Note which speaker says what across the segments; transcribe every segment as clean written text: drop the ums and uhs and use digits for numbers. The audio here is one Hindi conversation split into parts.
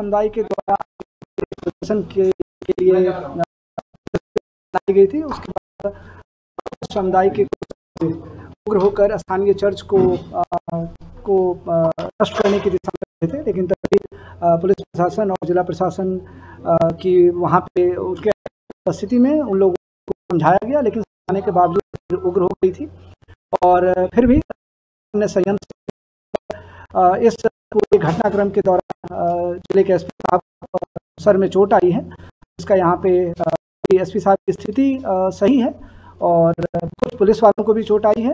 Speaker 1: समुदाय के द्वारा प्रदर्शन के लिए बनाई गई थी। उसके बाद समुदाय के उग्र होकर स्थानीय चर्च को नष्ट करने की दिशा में थे, लेकिन तभी पुलिस प्रशासन और जिला प्रशासन की वहाँ पे उसके उपस्थिति में उन लोगों को समझाया गया, लेकिन समझाने के बावजूद उग्र हो गई थी और फिर भी संयम इस पूरे घटनाक्रम के दौरान जिले के एसपी साहब सर में चोट आई है। इसका यहाँ पे एसपी साहब की स्थिति सही है और कुछ पुलिस वालों को भी चोट आई है।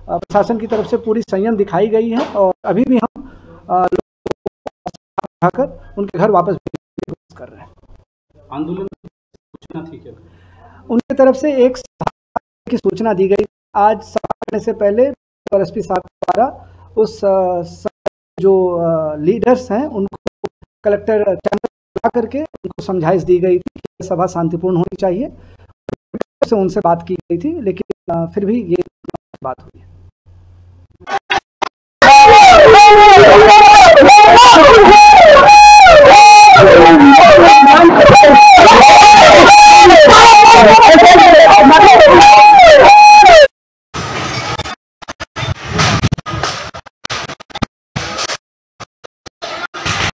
Speaker 1: प्रशासन की तरफ से पूरी संयम दिखाई गई है और अभी भी हम लोगों को उनके घर वापस भेजने की कोशिश कर रहे हैं।
Speaker 2: आंदोलन की सूचना थी क्या?
Speaker 1: उनकी तरफ से एक की सूचना दी गई। आज सभा करने से पहले एसपी साहब द्वारा उस जो लीडर्स हैं उनको कलेक्टर बुला करके उनको समझाइश दी गई थी कि सभा शांतिपूर्ण होनी चाहिए। से उनसे बात की गई थी, लेकिन फिर भी ये बात हुई है।